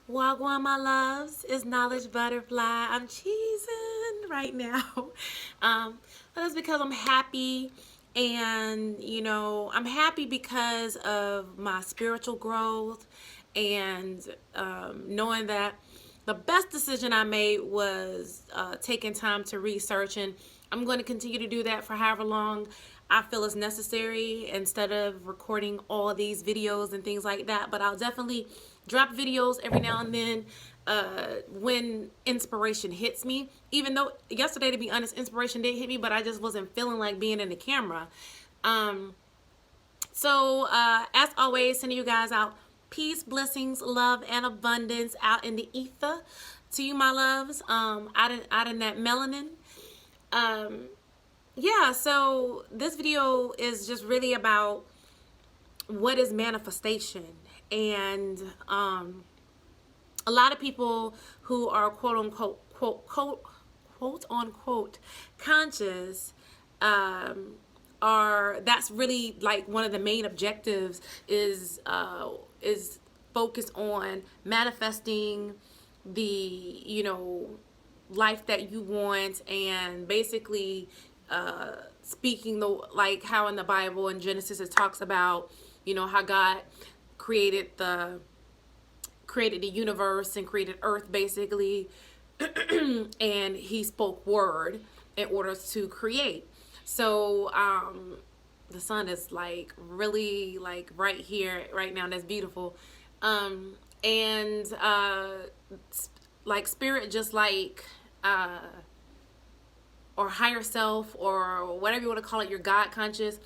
Wagwan, my loves, it's Knowledge Butterfly. I'm cheesing right now. Um, that's because I'm happy, and I'm happy because of my spiritual growth, and knowing that the best decision I made was taking time to research, and I'm going to continue to do that for however long I feel is necessary instead of recording all of these videos and things like that. But I'll definitely drop videos every now and then when inspiration hits me. Even though yesterday, to be honest, inspiration did hit me, but I just wasn't feeling like being in the camera. Um, as always, sending you guys out peace, blessings, love, and abundance out in the ether to you, my loves. Out in that melanin. Um, yeah. So this video is just really about what is manifestation, and a lot of people who are quote unquote conscious are that's really like one of the main objectives is focused on manifesting the life that you want, and basically speaking the like how in the Bible in Genesis it talks about how God created the universe and created earth basically, and he spoke word in order to create. So the sun is like really like right here right now, and that's beautiful. And like spirit, just like or higher self, or whatever you want to call it, your God conscious,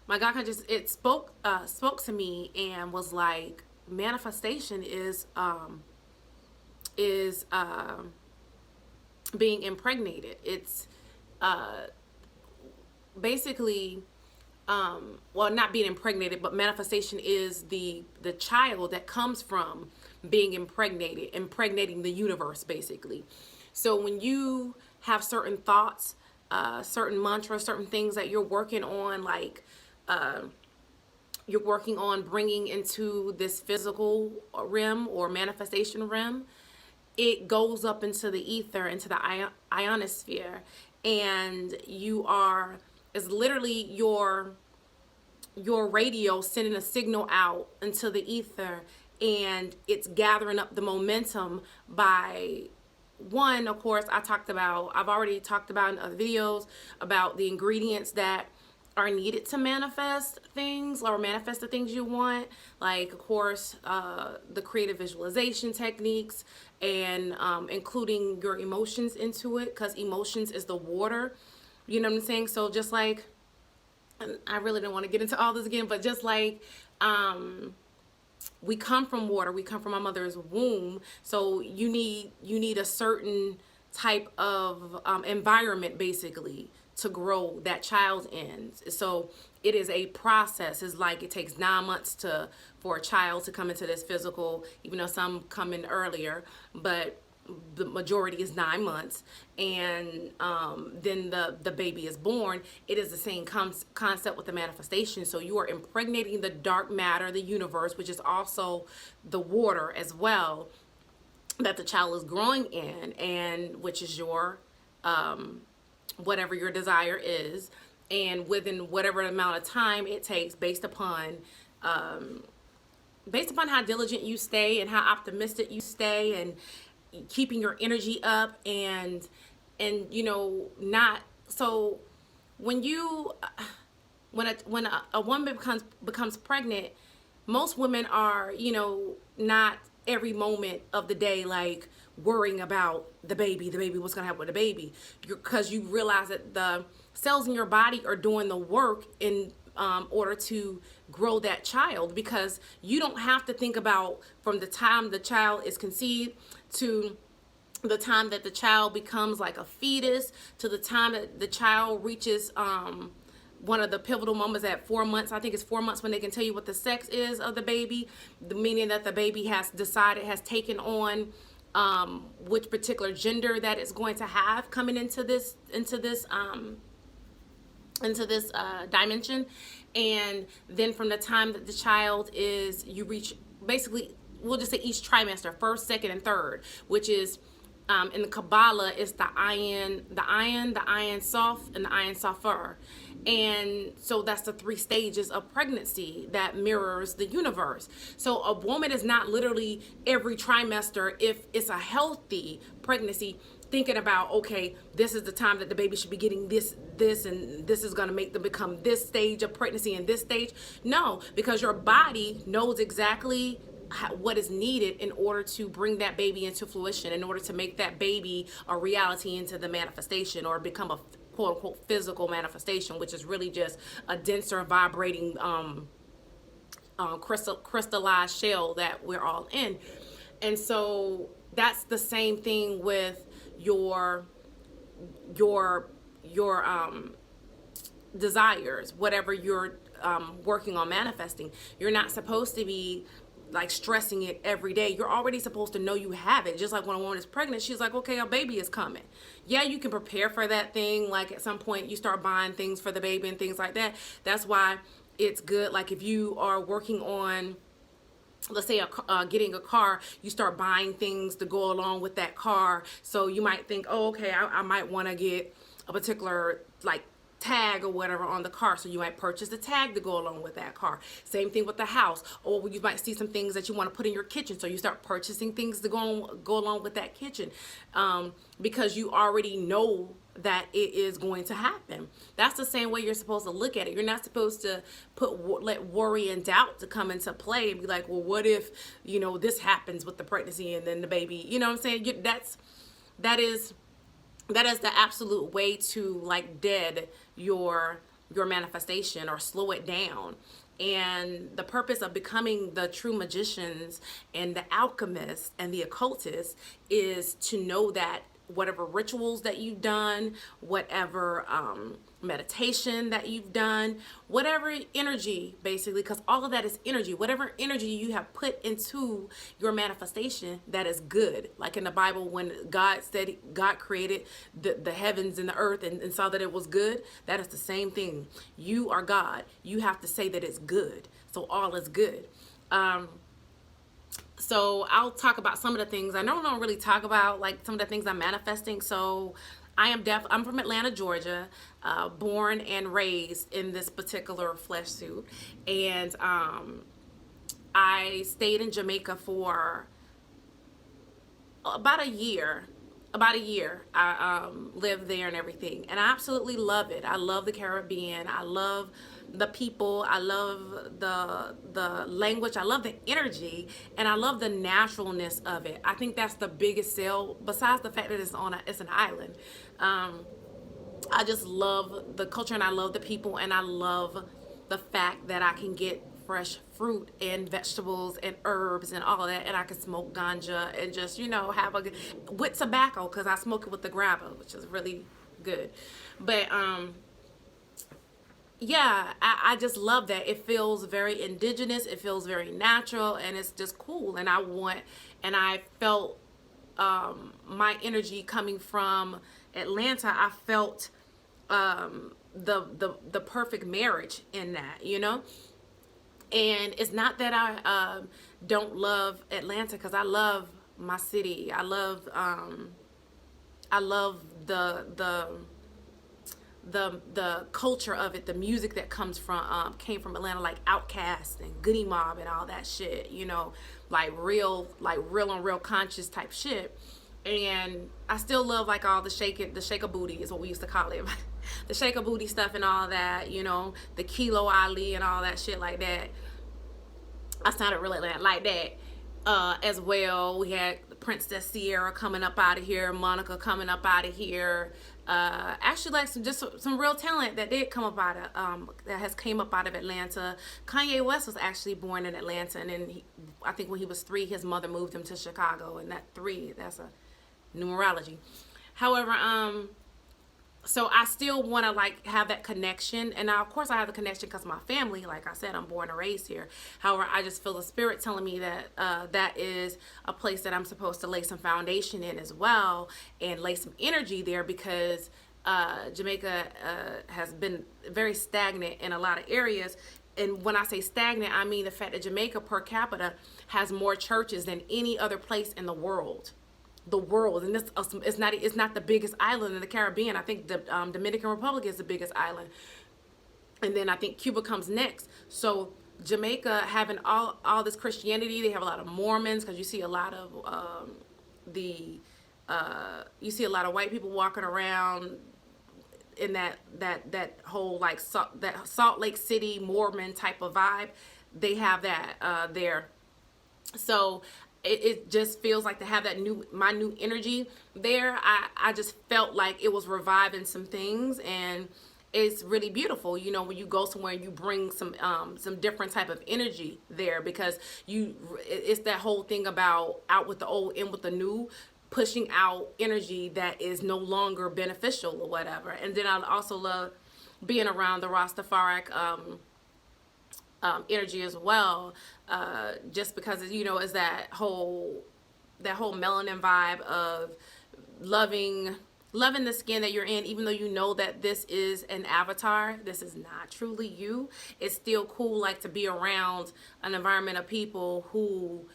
my God conscious, it spoke to me and was like, manifestation is being impregnated. It's basically well, not being impregnated, but manifestation is the child that comes from being impregnating the universe basically. So when you have certain thoughts, certain mantras, certain things that you're working on, like you're working on bringing into this physical realm or manifestation realm, it goes up into the ether, into the ionosphere, and you are is literally your radio sending a signal out into the ether, and it's gathering up the momentum by one. Of course, I've already talked about in other videos about the ingredients that are needed to manifest things or manifest the things you want, like of course the creative visualization techniques, and including your emotions into it, because emotions is the water, you know what I'm saying? So just like, I really don't want to get into all this again, but just like we come from water, we come from our mother's womb, so you need a certain type of environment basically to grow that child in. So it is a process. It's like it takes 9 months for a child to come into this physical, even though some come in earlier, but the majority is 9 months, and then the baby is born. It is the same concept with the manifestation. So you are impregnating the dark matter, the universe, which is also the water as well, that the child is growing in, and which is your whatever your desire is, and within whatever amount of time it takes, based upon how diligent you stay and how optimistic you stay, and keeping your energy up, and not so when you when a woman becomes pregnant, most women are not every moment of the day like worrying about the baby, what's gonna happen with the baby, because you realize that the cells in your body are doing the work in order to grow that child, because you don't have to think about from the time the child is conceived to the time that the child becomes like a fetus, to the time that the child reaches one of the pivotal moments at 4 months. I think it's 4 months when they can tell you what the sex is of the baby, the meaning that the baby has taken on which particular gender that it's going to have coming into this dimension. And then from the time that the child is, you reach basically we'll just say each trimester, first, second, and third, which is in the Kabbalah, it's the Ayin Sof, and the Ayin Safar. And so that's the 3 stages of pregnancy that mirrors the universe. So a woman is not literally every trimester, if it's a healthy pregnancy, thinking about, okay, this is the time that the baby should be getting this, and this is going to make them become this stage of pregnancy and this stage. No, because your body knows exactly what is needed in order to bring that baby into fruition, in order to make that baby a reality into the manifestation, or become a quote unquote physical manifestation, which is really just a denser vibrating crystallized shell that we're all in. And so that's the same thing with your desires, whatever you're working on manifesting. You're not supposed to be like stressing it every day. You're already supposed to know you have it. Just like when a woman is pregnant, she's like, okay, a baby is coming. Yeah, you can prepare for that thing. Like at some point you start buying things for the baby and things like that. That's why it's good. Like if you are working on, let's say getting a car, you start buying things to go along with that car. So you might think, oh, okay, I might want to get a particular like tag or whatever on the car, so you might purchase the tag to go along with that car. Same thing with the house, or you might see some things that you want to put in your kitchen, so you start purchasing things to go along with that kitchen, because you already know that it is going to happen. That's the same way you're supposed to look at it. You're not supposed to let worry and doubt to come into play and be like, well, what if this happens with the pregnancy and then the baby, you know what I'm saying? That is the absolute way to like dead your manifestation, or slow it down. And the purpose of becoming the true magicians and the alchemists and the occultists is to know that whatever rituals that you've done, whatever meditation that you've done, whatever energy, basically, because all of that is energy, whatever energy you have put into your manifestation, that is good. Like in the Bible, when God said God created the heavens and the earth and saw that it was good, that is the same thing. You are God. You have to say that it's good. So all is good. So I'll talk about some of the things. I don't really talk about like some of the things I'm manifesting. So I'm from Atlanta, Georgia, born and raised in this particular flesh suit. And I stayed in Jamaica for about a year. I lived there and everything. And I absolutely love it. I love the Caribbean. I love the people. I love the language. I love the energy, and I love the naturalness of it. I think that's the biggest sell, besides the fact that it's an island. I just love the culture, and I love the people, and I love the fact that I can get fresh fruit and vegetables and herbs and all of that, and I can smoke ganja and just have a good with tobacco, because I smoke it with the grabber, which is really good. But yeah, I just love that. It feels very indigenous, it feels very natural, and it's just cool. And I felt my energy coming from Atlanta. I felt the perfect marriage in that, And it's not that I don't love Atlanta, because I love my city. I love the culture of it, the music that came from Atlanta, like Outkast and Goody Mob and all that shit, like real and real conscious type shit. And I still love like all the shaker booty is what we used to call it. The shaker booty stuff and all that, the Kilo Ali and all that shit like that. I sounded really like that as well. We had Princess Sierra coming up out of here, Monica coming up out of here. Actually, like some real talent that did come up out of that came up out of Atlanta. Kanye West was actually born in Atlanta, and then I think when he was 3, his mother moved him to Chicago, and that 3, that's a numerology. However, so I still want to like have that connection, and now of course I have the connection because my family, like I said, I'm born and raised here. However, I just feel the spirit telling me that that is a place that I'm supposed to lay some foundation in as well, and lay some energy there, because Jamaica has been very stagnant in a lot of areas, And when I say stagnant, I mean the fact that Jamaica per capita has more churches than any other place in the world. The world, and this it's not the biggest island in the Caribbean. I think the Dominican Republic is the biggest island, and then I think Cuba comes next. So Jamaica having all this Christianity, they have a lot of Mormons because you see a lot of the you see a lot of white people walking around in that whole like that Salt Lake City Mormon type of vibe. They have that there. So it just feels like to have that new energy there. I just felt like it was reviving some things, and it's really beautiful, you know, when you go somewhere and you bring some different type of energy there, because it's that whole thing about out with the old, in with the new, pushing out energy that is no longer beneficial or whatever. And then I also love being around the Rastafaric energy as well, just because, you know, is that whole melanin vibe of loving the skin that you're in, even though you know that this is an avatar, this is not truly you. It's still cool, like, to be around an environment of people who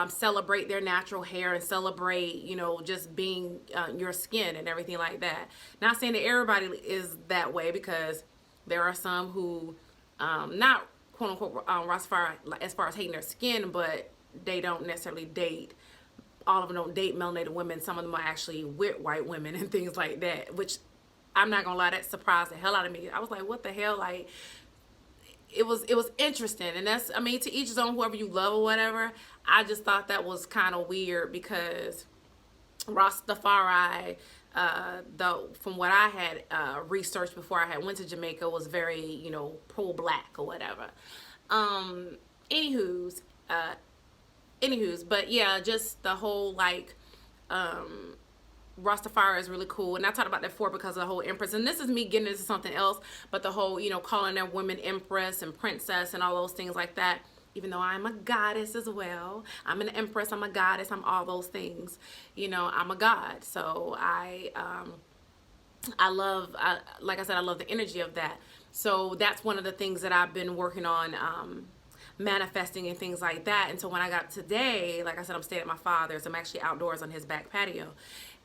celebrate their natural hair and celebrate, you know, just being your skin and everything like that. Not saying that everybody is that way, because there are some who not quote unquote Rastafari as far as hating their skin, but they don't necessarily date. All of them don't date melanated women. Some of them are actually with white women and things like that, which I'm not gonna lie, that surprised the hell out of me. I was like, what the hell? Like, it was interesting. And that's, I mean, to each his own, whoever you love or whatever. I just thought that was kind of weird, because Rastafari, though, from what I had researched before I had went to Jamaica, was very, you know, pro-black or whatever. Um, anywho's, uh, but yeah, just the whole like Rastafari is really cool. And I talked about that before because of the whole Empress. And this is me getting into something else, but the whole, you know, calling their women Empress and Princess and all those things like that. Even though I'm a goddess as well. I'm an Empress, I'm a goddess, I'm all those things. You know, I'm a god. So like I said, I love the energy of that. So that's one of the things that I've been working on, manifesting and things like that. And so when I got today, like I said, I'm staying at my father's. I'm actually outdoors on his back patio.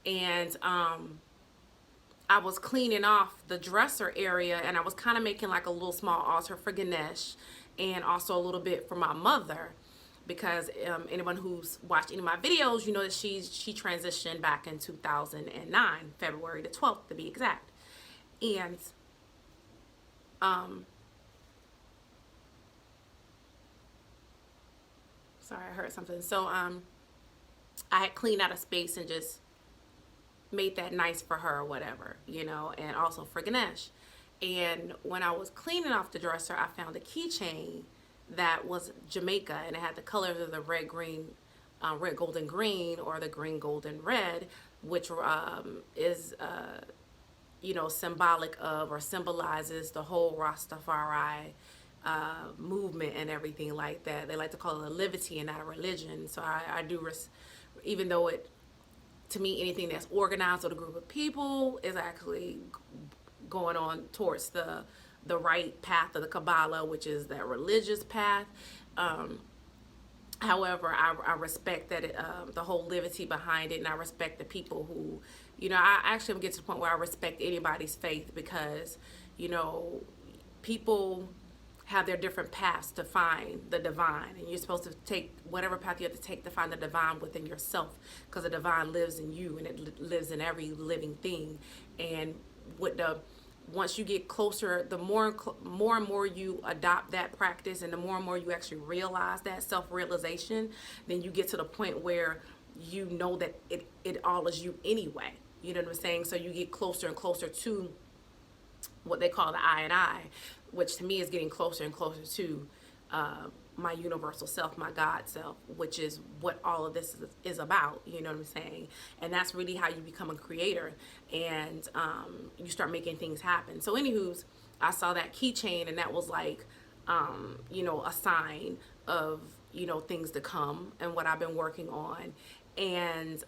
And I was cleaning off the dresser area, and I was kind of making like a little small altar for Ganesh, and also a little bit for my mother, because anyone who's watched any of my videos, you know that she transitioned back in 2009, February the 12th to be exact. And um sorry, I heard something. So I had cleaned out a space and just made that nice for her or whatever, you know, and also for Ganesh. And when I was cleaning off the dresser, I found a keychain that was Jamaica, and it had the colors of the red, green, red, golden, green, or the green, golden, red, which is, you know, symbolic of, or symbolizes the whole Rastafari movement and everything like that. They like to call it a liberty and not a religion. So I do, even though it, to me, anything that's organized with a group of people is actually going on towards the right path of the Kabbalah, which is that religious path. However, I respect that the whole liberty behind it, and I respect the people who, you know, I actually get to the point where I respect anybody's faith, because, you know, people have their different paths to find the divine, and you're supposed to take whatever path you have to take to find the divine within yourself, because the divine lives in you, and it lives in every living thing. And with the once you get closer, the more and more you adopt that practice, and the more and more you actually realize that self-realization, then you get to the point where you know that it all is you anyway. You know what I'm saying? So you get closer and closer to what they call the I and I, which to me is getting closer and closer to my universal self, my God self, which is what all of this is about. You know what I'm saying? And that's really how you become a creator, and you start making things happen. So anywho's, I saw that keychain, and that was like, you know, a sign of, you know, things to come and what I've been working on. And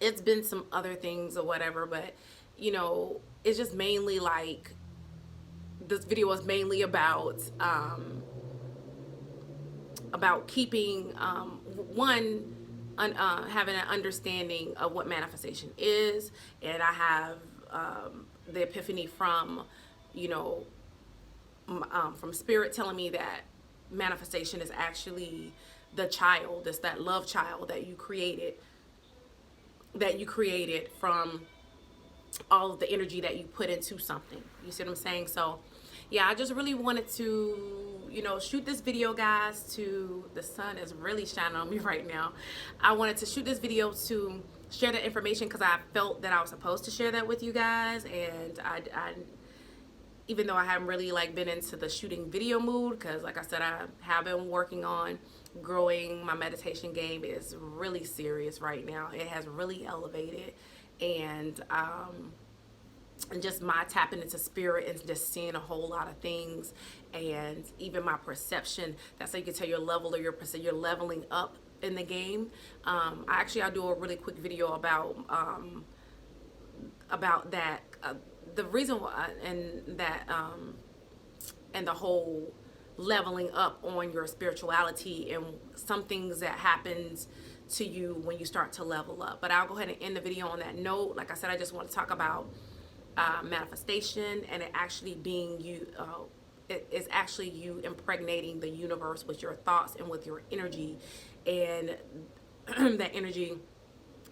it's been some other things or whatever, but, you know, it's just mainly like this video is mainly about keeping one having an understanding of what manifestation is, and I have the epiphany from, you know, from spirit telling me that manifestation is actually the child. It's that love child that you created from all of the energy that you put into something. You see what I'm saying? So yeah, I just really wanted to, you know, shoot this video, guys. To the sun is really shining on me right now. I wanted to shoot this video to share that information because I felt that I was supposed to share that with you guys. And I even though I haven't really like been into the shooting video mood, because like I said, I have been working on growing my meditation game. Is really serious right now. It has really elevated, and just my tapping into spirit and just seeing a whole lot of things, and even my perception. That's how you can tell your level or you're leveling up in the game. I'll do a really quick video about that. The reason why, and the whole leveling up on your spirituality, and some things that happens to you when you start to level up. But I'll go ahead and end the video on that note. Like I said, I just want to talk about manifestation, and it actually being you. It is actually you impregnating the universe with your thoughts and with your energy, and that energy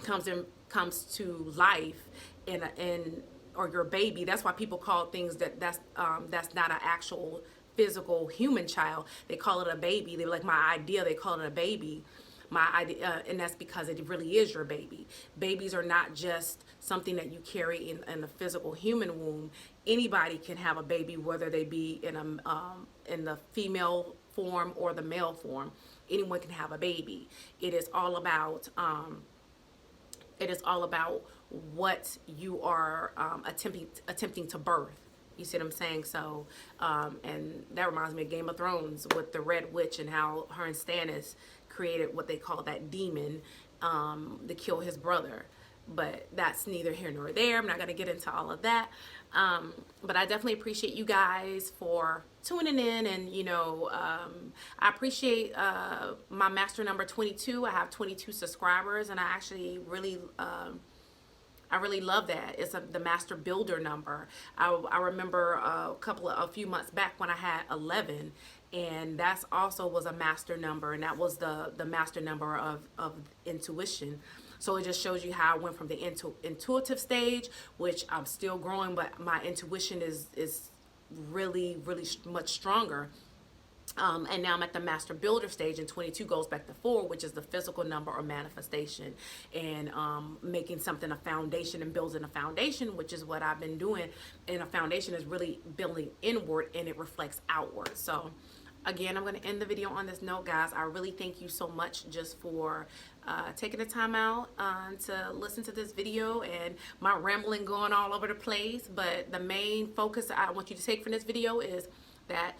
comes to life in or your baby. That's why people call things that's not an actual physical human child. They call it a baby. They're like, my idea. They call it a baby. My idea, and that's because it really is your baby. Babies are not just something that you carry in the physical human womb. Anybody can have a baby, whether they be in the female form or the male form. Anyone can have a baby. It is all about what you are attempting to birth. You see what I'm saying? So, and that reminds me of Game of Thrones with the Red Witch, and how her and Stannis created what they call that demon to kill his brother. But that's neither here nor there. I'm not going to get into all of that. But I definitely appreciate you guys for tuning in. And, you know, I appreciate my master number 22. I have 22 subscribers, and I actually really... I really love that. It's the master builder number. I remember a few months back when I had 11, and that's also was a master number, and that was the master number of intuition. So it just shows you how I went from the intuitive stage, which I'm still growing, but my intuition is really, really much stronger. And now I'm at the master builder stage, and 22 goes back to 4, which is the physical number or manifestation, and making something a foundation and building a foundation, which is what I've been doing. And a foundation is really building inward, and it reflects outward. So again, I'm going to end the video on this note, guys. I really thank you so much just for taking the time out to listen to this video, and my rambling going all over the place. But the main focus I want you to take from this video is that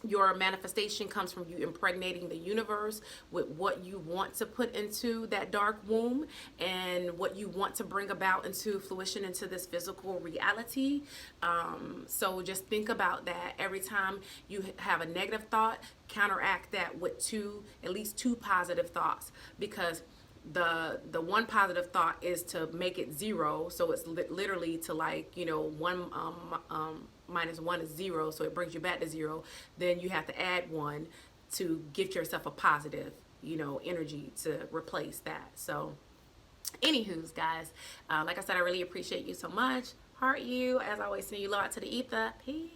your manifestation comes from you impregnating the universe with what you want to put into that dark womb, and what you want to bring about into fruition into this physical reality. So just think about that every time you have a negative thought. Counteract that with at least two positive thoughts, because the one positive thought is to make it 0. So it's literally to, like, you know, 1 minus 1 is 0, so it brings you back to 0. Then you have to add 1 to give yourself a positive, you know, energy to replace that. So anywho's, guys, like I said, I really appreciate you so much. Heart you. As always, send you love out to the ether. Peace.